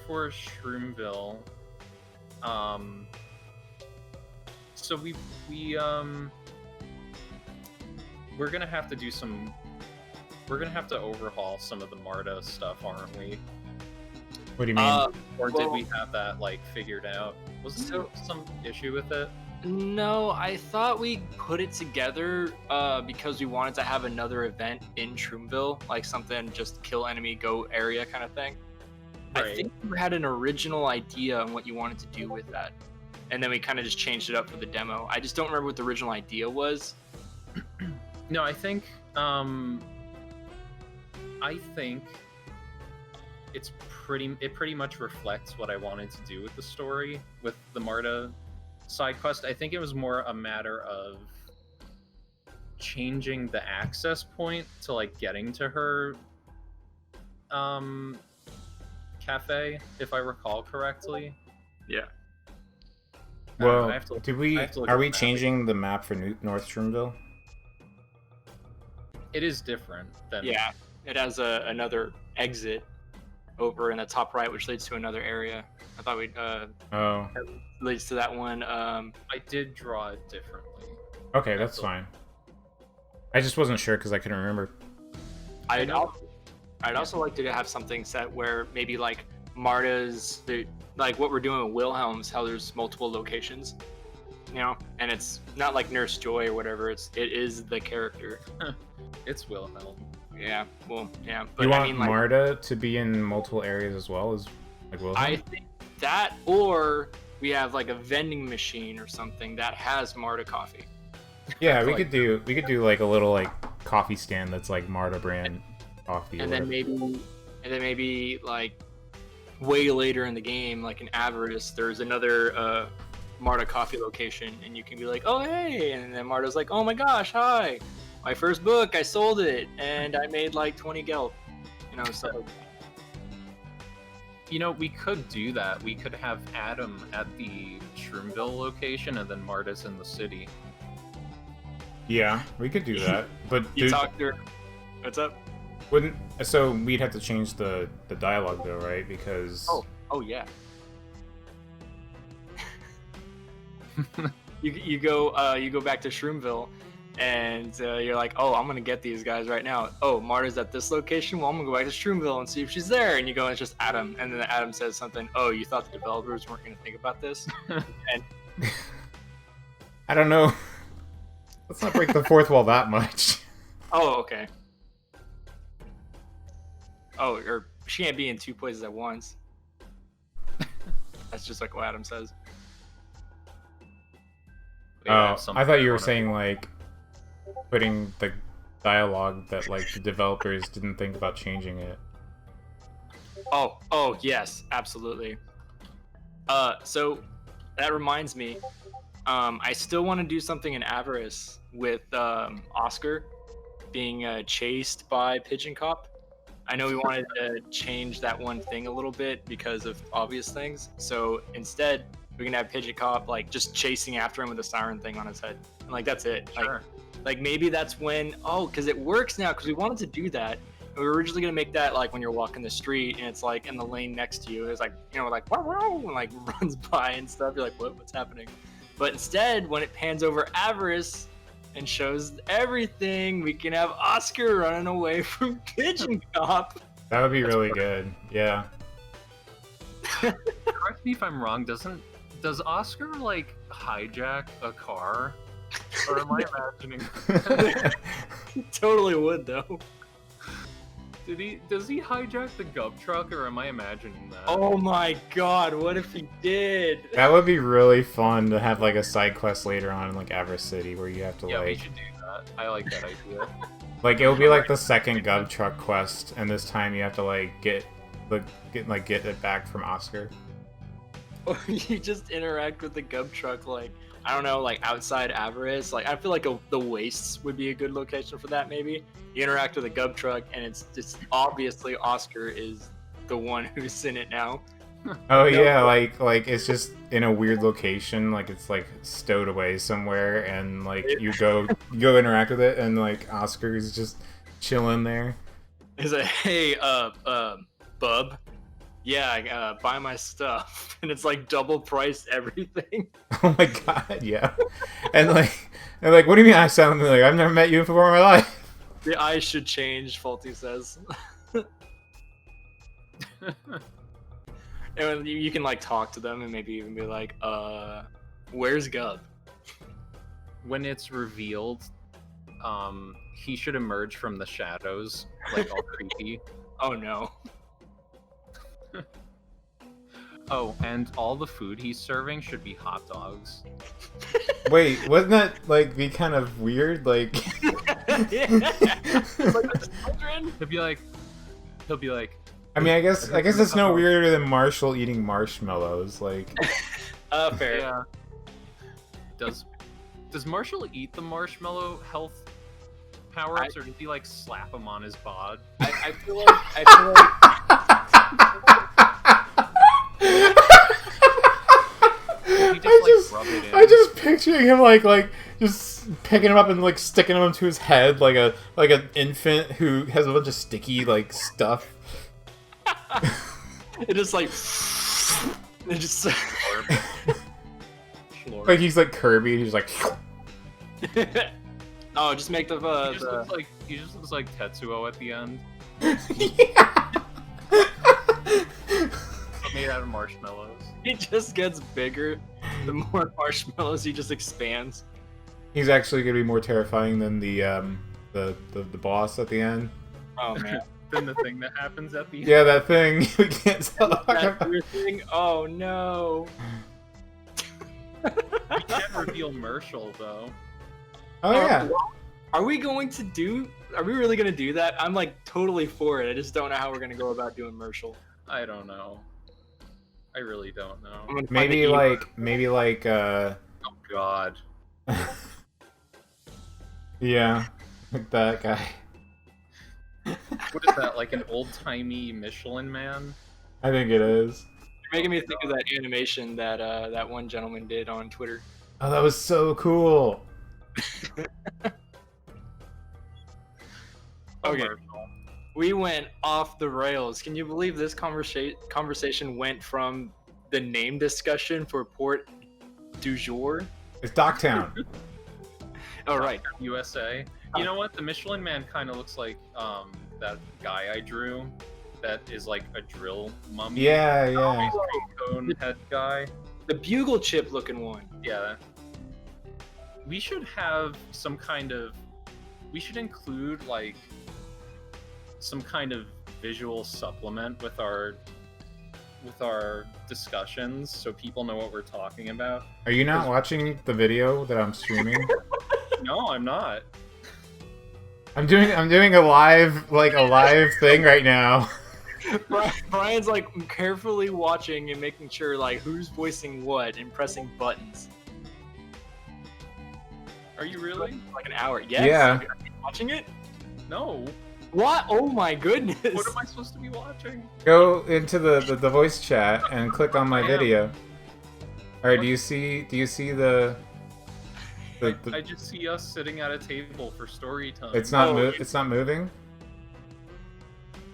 for Shroomville, so we're gonna have to do some. We're gonna have to overhaul some of the Marta stuff, aren't we? What do you mean? Or did well- we have that like figured out? Wasn't there some issue with it? no, I thought we put it together because we wanted to have another event in Shroomville, like something just kill enemy, go area kind of thing. I Right. think you had an original idea on what you wanted to do with that. And then we kind of just changed it up for the demo. I just don't remember what the original idea was. No, I think it pretty much reflects what I wanted to do with the story with the Marta side quest. I think it was more a matter of changing the access point to like getting to her cafe, if I recall correctly. Yeah. Well, I have to- did we? I have to look Are at we the map changing the map for North Shroomville? It is different than Yeah. It has another exit over in the top right, which leads to another area. I thought we'd Oh, leads to that one. I did draw it differently. okay, that's fine. I just wasn't sure because I couldn't remember. I'd also like to have something set where maybe like Marta's, like what we're doing with Wilhelm's, how there's multiple locations, and it's not like Nurse Joy or whatever. It is the character. It's Wilhelm. Yeah. Well, yeah. But You want I mean, like, Marta to be in multiple areas as well as like Wilhelm? I think that, or we have like a vending machine or something that has Marta coffee. Yeah, we like could do like a little like coffee stand that's like Marta brand coffee. And or then whatever. maybe like way later in the game, like in Avarice, there's another Marta coffee location, and you can be like, oh hey, and then Marta's like, oh my gosh, hi, my first book, I sold it, and I made like 20 geld, so We could do that. We could have Adam at the Shroomville location and then Marta's in the city. Yeah, we could do that. But you dude, talk to her. What's up? so we'd have to change the dialogue though, right? Because Oh yeah. you go back to Shroomville, and you're like, oh, I'm gonna get these guys right now. Oh, Marta's at this location. Well, I'm gonna go back to Shroomville and see if she's there. And you go, and it's just Adam, and then Adam says something. Oh, you thought the developers weren't gonna think about this? And I don't know. Let's not break the fourth wall that much. oh, okay. Oh, or she can't be in two places at once. That's just like what Adam says. They have Oh, something I thought you they were wanna- saying like putting the dialogue that like the developers didn't think about changing it. Oh, yes, absolutely. So that reminds me, I still want to do something in Avarice with Oscar being chased by Pigeon Cop. I know we wanted to change that one thing a little bit because of obvious things. So instead, We can have Pidget Cop like just chasing after him with a siren thing on his head, and like that's it. Sure. Like maybe that's when because it works now because we wanted to do that. And we were originally gonna make that like when you're walking the street and it's like in the lane next to you. It's like like wow, wow, and like runs by and stuff. You're like what's happening? But instead, when it pans over Avarice and shows everything, we can have Oscar running away from Pigeon Cop. That would be really good. Yeah. Correct me if I'm wrong. Does Oscar like hijack a car, or am I imagining? Totally would though. Does he hijack the Gov truck, or am I imagining that? Oh my God! What if he did? That would be really fun to have like a side quest later on in like Avarice City where you have to Yeah, we like should do that. I like that idea. like it will be like the second Gov truck quest, and this time you have to like get it back from Oscar. Or you just interact with the Gov truck like I don't know, like outside Avarice. Like I feel like the Wastes would be a good location for that. Maybe you interact with a Gov truck, and it's just obviously Oscar is the one who's in it now. Oh yeah, like it's just in a weird location, like it's like stowed away somewhere, and like you go interact with it, and like Oscar is just chilling there. He's like, hey, bub, yeah, buy my stuff, and it's like double priced everything. Oh my God, yeah. And like, what do you mean I sound like I've never met you before in my life? The eyes should change, Faulty says. And you can like talk to them and maybe even be like, where's Gub? When it's revealed, he should emerge from the shadows, like all creepy. Oh no. Oh, and all the food he's serving should be hot dogs. Wait, wouldn't that like be kind of weird? Like, Yeah. It's like the children. He'll be like. I mean, I guess it's no weirder than Marshall eating marshmallows. Like, Fair. Yeah. Does Marshall eat the marshmallow health power-ups, or does he like slap them on his bod? I feel like I just picturing him like just picking him up and like sticking him to his head like an infant who has a bunch of sticky like stuff. it just like it just like he's like Kirby and he's like oh, just make the he just looks like Tetsuo at the end. Yeah. Made out of marshmallows. He just gets bigger. The more marshmallows, he just expands. He's actually gonna be more terrifying than the boss at the end. Oh man. Than the thing that happens at the end. Yeah, that thing we can't talk That about. weird thing? Oh no. We can't reveal Marshall though. Oh yeah. Are we really gonna do that? I'm like totally for it. I just don't know how we're gonna go about doing Marshall. I don't know. I really don't know. Maybe like Oh god. yeah, like that guy. What is that, like an old-timey Michelin man? I think it is. You're making me think of that animation that that one gentleman did on Twitter. Oh, that was so cool. Okay. Marshall. We went off the rails. Can you believe this conversation went from the name discussion for Port du Jour? It's Docktown. Oh, right. USA. You know what? The Michelin man kind of looks like that guy I drew that is like a drill mummy. Yeah. Cone head guy. The bugle chip looking one. Yeah. We should have some kind of... We should include like some kind of visual supplement with our discussions so people know what we're talking about. Are you not watching the video that I'm streaming? No, I'm not. I'm doing a live thing right now. Brian's like carefully watching and making sure like who's voicing what and pressing buttons. Are you really? Like an hour. Yes. Yeah. Are you watching it? No. What? Oh my goodness. What am I supposed to be watching? Go into the voice chat and click on my video. All right. Do you see the I just see us sitting at a table for story time. It's not it's not moving.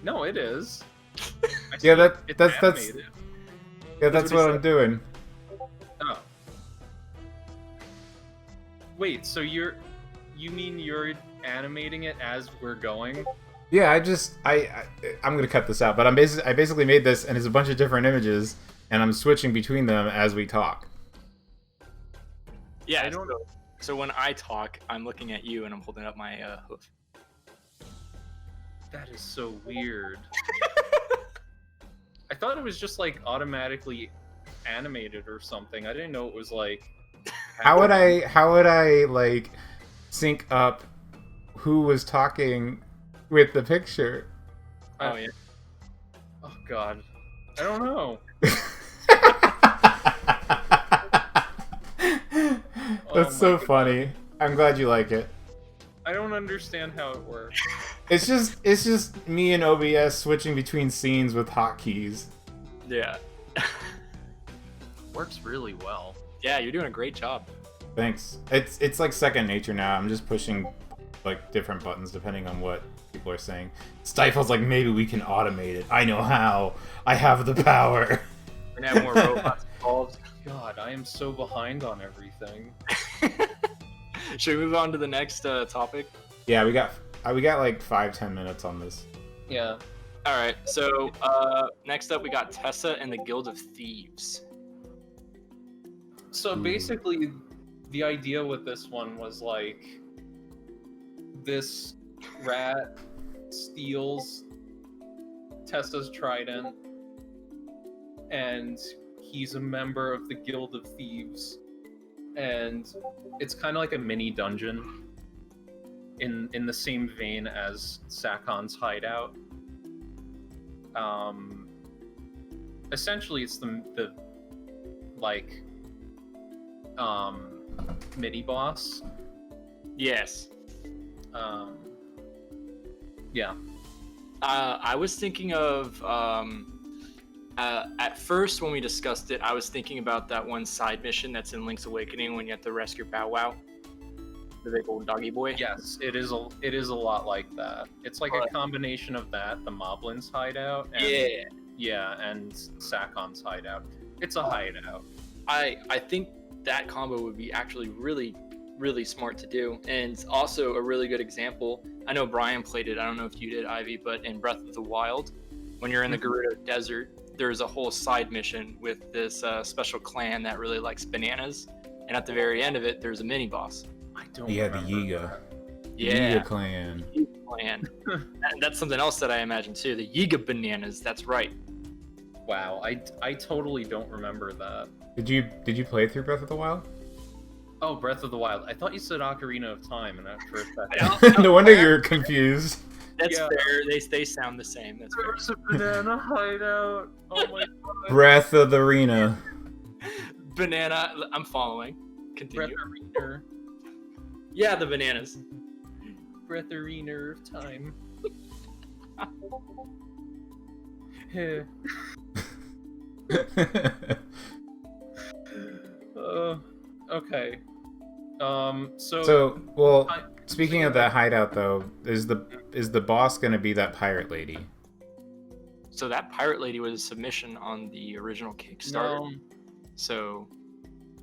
No, it is. Yeah, It's that's animated. yeah, that's what I'm doing. Oh. Wait, so you mean you're animating it as we're going? Yeah, I'm gonna cut this out, but I basically made this, and it's a bunch of different images, and I'm switching between them as we talk. Yeah, so when I talk, I'm looking at you and I'm holding up my hoof. That is so weird. I thought it was just like automatically animated or something. I didn't know it was like. How would I like sync up who was talking with the picture? Oh yeah. Oh god. I don't know. That's so funny. I'm glad you like it. I don't understand how it works. It's just me and OBS switching between scenes with hotkeys. Yeah. Works really well. Yeah, you're doing a great job. Thanks. It's like second nature now. I'm just pushing like different buttons depending on what people are saying. Stifle's like, maybe we can automate it. I know how. I have the power. We're gonna have more robots involved. God, I am so behind on everything. Should we move on to the next topic? Yeah, we got like 5-10 minutes on this. Yeah. All right. So next up, we got Tessa and the Guild of Thieves. So basically, the idea with this one was like, this rat steals Tessa's trident, and he's a member of the Guild of Thieves, and it's kind of like a mini dungeon in the same vein as Sakon's hideout. Essentially, it's the like mini boss. Yes. Yeah. I was thinking of at first when we discussed it, I was thinking about that one side mission that's in Link's Awakening when you have to rescue Bow Wow, the big old doggy boy. Yes, it is a lot like that. It's like a combination of that, the Moblin's hideout, and and Sakon's hideout. It's a hideout. I think that combo would be actually really, really smart to do, and also a really good example. I know Brian played it. I don't know if you did, Ivy, but in Breath of the Wild, when you're in the Gerudo Desert, there's a whole side mission with this special clan that really likes bananas, and at the very end of it, there's a mini boss. I don't. Yeah, the remember Yiga. that. Yeah, Yiga clan. Yiga clan. That's something else that I imagine too. The Yiga bananas. That's right. Wow, I totally don't remember that. Did you play through Breath of the Wild? Oh, Breath of the Wild. I thought you said Ocarina of Time, and for a second. No wonder you're confused. That's Yeah. fair. They sound the same. That's fair. There's a banana hideout. Oh my god. Breath of the Arena. Banana. I'm following. Continue. Breath Yeah, the bananas. Arena of Time. Yeah. Okay. Well, speaking of that hideout though, is the boss gonna be that pirate lady? So that pirate lady was a submission on the original Kickstarter. No, So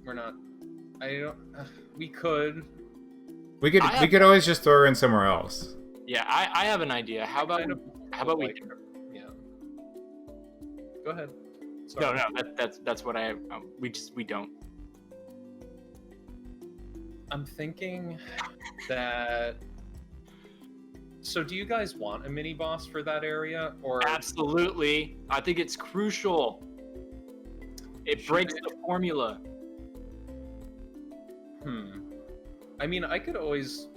we're not. I don't. We could. We could always just throw her in somewhere else. yeah, I have an idea. How about we? Like, yeah. Go ahead. Sorry. No, that's what I. We don't. I'm thinking that. So, do you guys want a mini boss for that area, or Absolutely, I think it's crucial. It breaks the formula. I mean, I could always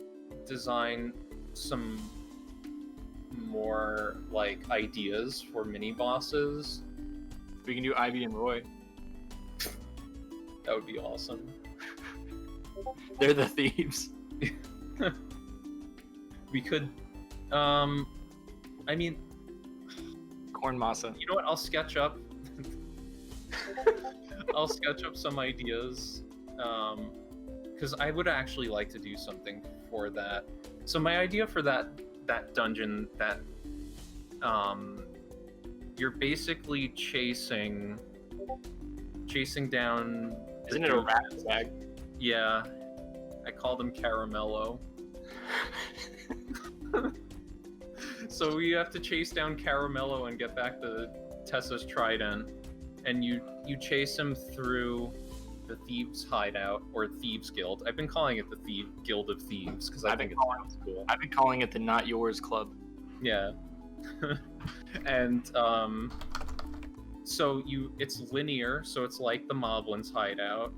design some more like ideas for mini bosses. We can do Ivy and Roy. That would be awesome. They're the thieves. We could. I mean, Corn masa. you know what? I'll sketch up. I'll sketch up some ideas. Because I would actually like to do something for that. So my idea for that dungeon, that you're basically chasing down. Isn't it a rat bag? Yeah, I call them Caramello. So we have to chase down Caramello and get back to Tessa's trident, and you chase him through the Thieves hideout, or Thieves Guild. I've been calling it the Guild of Thieves because I think it sounds cool. I've been calling it the Not Yours Club. Yeah. And so it's linear, so it's like the Moblins hideout.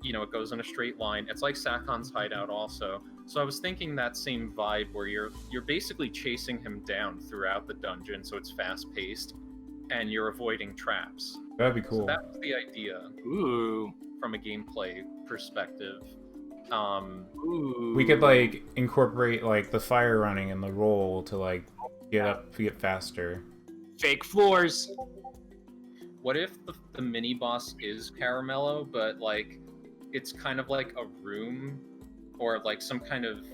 You know, it goes in a straight line. It's like Sakon's hideout also. So I was thinking that same vibe where you're basically chasing him down throughout the dungeon, so it's fast paced, and you're avoiding traps. That'd be cool. So that was the idea. Ooh. From a gameplay perspective. Ooh. We could like incorporate like the fire running and the roll to like get faster. Fake floors. What if the mini boss is Caramello, but like it's kind of like a room, or like some kind of,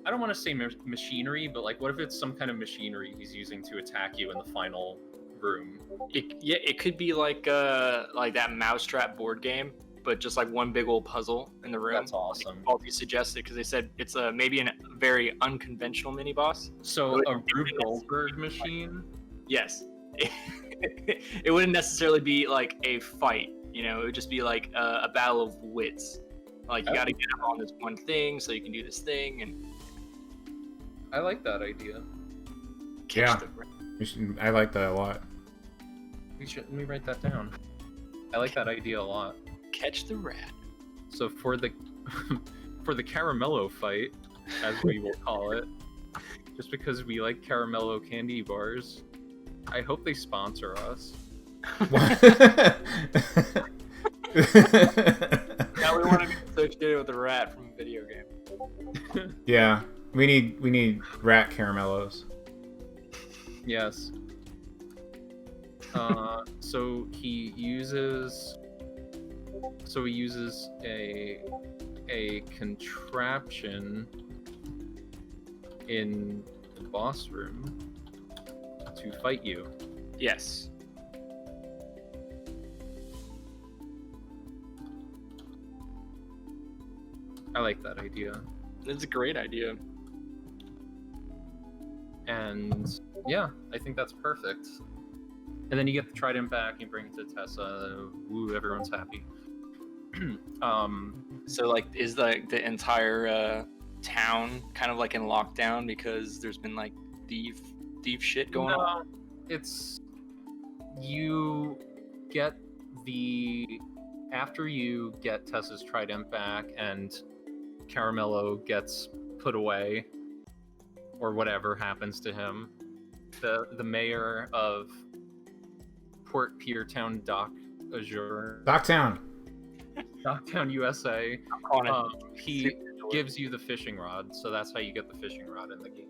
I don't want to say machinery, but like what if it's some kind of machinery he's using to attack you in the final room? It could be like that Mousetrap board game, but just like one big old puzzle in the room. That's awesome. All of you suggested because they said it's maybe a very unconventional mini boss. So a Rube Goldberg machine? Yes. It wouldn't necessarily be like a fight, you know. It would just be like a battle of wits. Like you got to get up on this one thing so you can do this thing, and I like that idea. I like that a lot. Let me write that down. I like that idea a lot. Catch the rat. So for the Caramello fight, as we will call it, just because we like Caramello candy bars, I hope they sponsor us. Now we want to be associated with the rat from a video game. Yeah, we need rat caramellos. Yes. So he uses a contraption in the boss room to fight you. Yes. I like that idea. It's a great idea. And yeah, I think that's perfect. And then you get the trident back, you bring it to Tessa. Woo, everyone's happy. So like, is the entire town kind of like in lockdown because there's been like thief shit going on? It's you get after you get Tessa's trident back and Caramello gets put away, or whatever happens to him, the mayor of Port Piertown Docktown, USA, he gives you the fishing rod, so that's how you get the fishing rod in the game.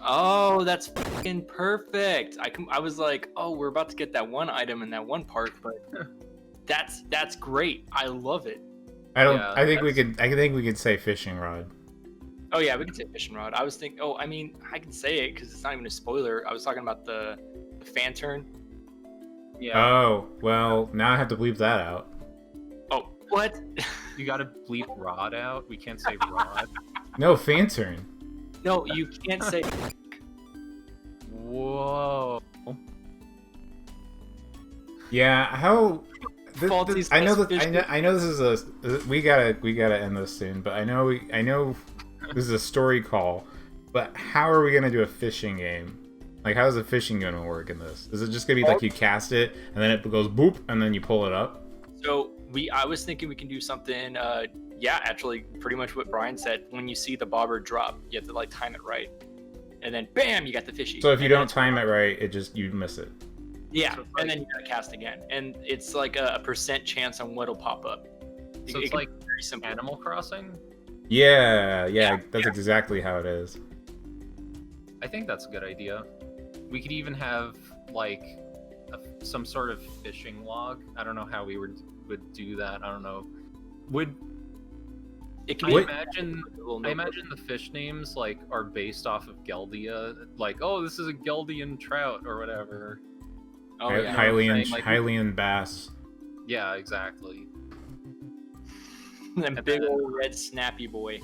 Oh, that's fucking perfect. I was like, oh, we're about to get that one item in that one part, but that's great. I love it. I think we could say fishing rod. Oh yeah, we can say fishing rod. I was thinking. Oh, I mean, I can say it because it's not even a spoiler. I was talking about the Fantern. Yeah. Oh well, now I have to bleep that out. Oh, what? You gotta bleep rod out. We can't say rod. No, Fantern. No, you can't say. Whoa. Yeah, how? I know this is we gotta end this soon, but I know this is a story call, but how are we gonna do a fishing game? Like, how's the fishing gonna work in this? Is it just gonna be like you cast it and then it goes boop and then you pull it up? So I was thinking we can do something. Yeah, actually, pretty much what Brian said. When you see the bobber drop, you have to like time it right, and then bam, you got the fishy. So if you don't time it right, you miss it. Yeah, and then you gotta cast again, and it's like a % chance on what'll pop up. So it's like very simple. Animal Crossing. Yeah, that's exactly how it is. I think that's a good idea. We could even have like some sort of fishing log. I don't know how we would would do that. I don't know. Would It can I be imagine? I imagine the fish names like are based off of Geldia. Like, oh, this is a Geldian trout or whatever. Oh yeah. Hylian Hylian bass. Yeah, exactly. That big old red snappy boy.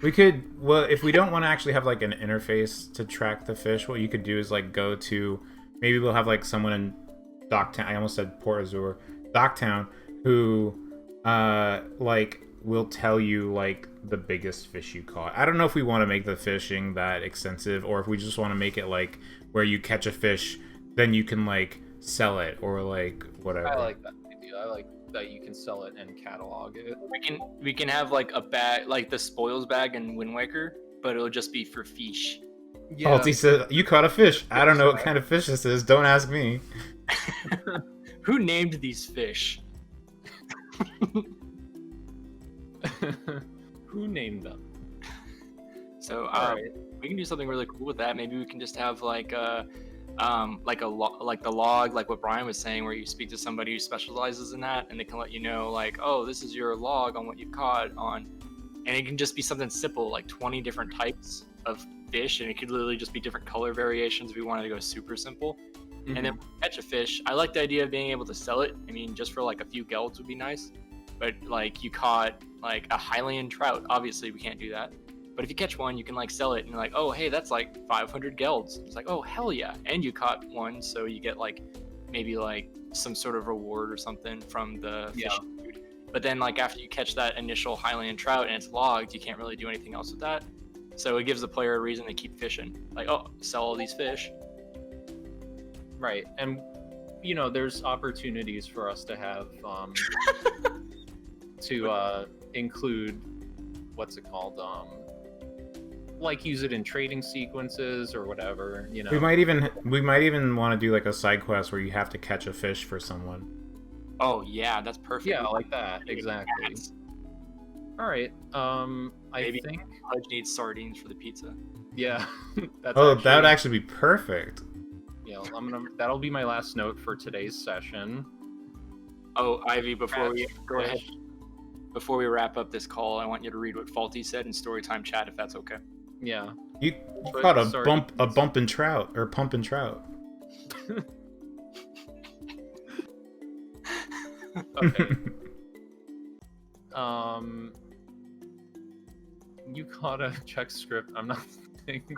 We could, well, if we don't want to actually have like an interface to track the fish, what you could do is like go to, maybe we'll have like someone in Docktown, I almost said Port Azur, Docktown, who like will tell you like the biggest fish you caught. I don't know if we want to make the fishing that extensive, or if we just want to make it like where you catch a fish, then you can like sell it or like whatever. I like that idea. I like that you can sell it and catalog it. We can have like a bag, like the spoils bag in Wind Waker, but it'll just be for fish. Yeah. Alti said, "You caught a fish. I don't know what kind of fish this is. Don't ask me." Who named these fish? Who named them? So Alright. we can do something really cool with that. Maybe we can just have like like the log, like what Brian was saying, where you speak to somebody who specializes in that, and they can let you know, like, oh, this is your log on what you caught on, and it can just be something simple, like 20 different types of fish, and it could literally just be different color variations if we wanted to go super simple. Mm-hmm. And then catch a fish. I like the idea of being able to sell it. I mean, just for like a few gelds would be nice. But like you caught like a Hylian trout, obviously we can't do that. But if you catch one, you can like sell it and you're like, oh hey, that's like 500 gelds. It's like, oh hell yeah, and you caught one, so you get like maybe like some sort of reward or something from the fish food. But then like after you catch that initial Hylian trout and it's logged, you can't really do anything else with that. So it gives the player a reason to keep fishing. Like, oh, sell all these fish. Right, and you know, there's opportunities for us to have to include what's it called, like use it in trading sequences or whatever. You know, We might even want to do like a side quest where you have to catch a fish for someone. Oh yeah, that's perfect. yeah, like that, exactly. All right, Maybe I think, Pudge needs sardines for the pizza. yeah. That's Oh, that would actually be perfect. Yeah, that'll be my last note for today's session. Oh, Ivy, before we Catch go ahead, fish. before we wrap up this call, I want you to read what Faulty said in Storytime chat, if that's okay. Yeah. You But caught a sardines. bump and trout or pump and trout. Okay. You caught a Czech script. I'm not thinking.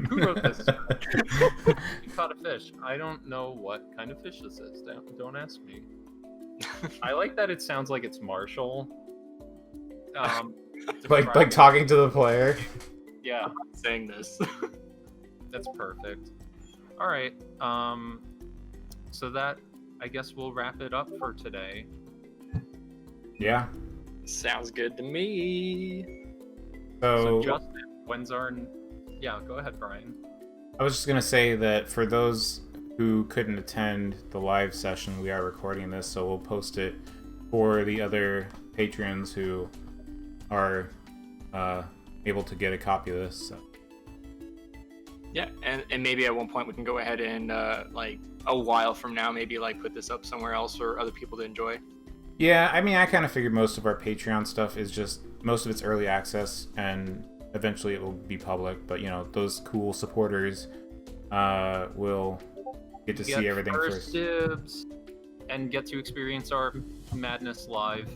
Who wrote this? You caught a fish. I don't know what kind of fish this is. Don't ask me. I like that it sounds like it's Marshall. like talking to the player. Yeah, Saying this. that's perfect. All right. So that, I guess we'll wrap it up for today. Yeah. Sounds good to me. So So Justin, when's our? Yeah, go ahead, Brian. I was just gonna say that for those who couldn't attend the live session, we are recording this, so we'll post it for the other patrons who are able to get a copy of this. So. Yeah, and maybe at one point we can go ahead and like a while from now, maybe like put this up somewhere else for other people to enjoy. Yeah, I mean, I kind of figured most of our Patreon stuff is just, most of it's early access, and eventually it will be public, but, you know, those cool supporters will get to see everything first. Dibs and get to experience our madness live.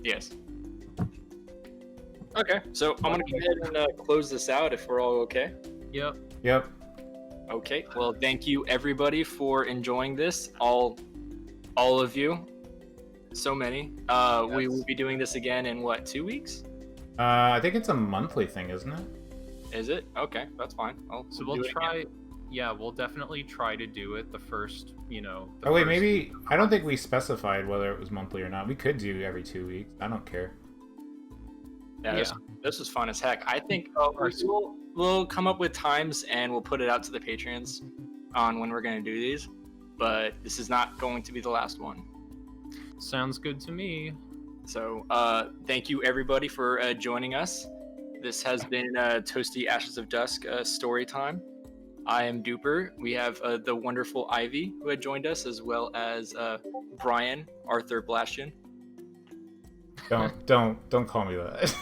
Yes. Okay, so I'm gonna go ahead and close this out if we're all okay. Yep. Yep. Okay, well, thank you everybody for enjoying this. All of you. So many. We will be doing this again in what, 2 weeks? I think it's a monthly thing, isn't it? Is it? Okay, that's fine. So we'll try. Yeah, we'll definitely try to do it the first. You know. the Oh wait, first- maybe, I don't think we specified whether it was monthly or not. We could do every 2 weeks. I don't care. Yeah, this is fun as heck. I think we'll come up with times and we'll put it out to the Patreons on when we're going to do these. But this is not going to be the last one. Sounds good to me. So thank you everybody for joining us. This has been Toasty Ashes of Dusk story time. I am Duper. We have the wonderful Ivy who had joined us, as well as Brian Arthur Blastion. Don't call me that.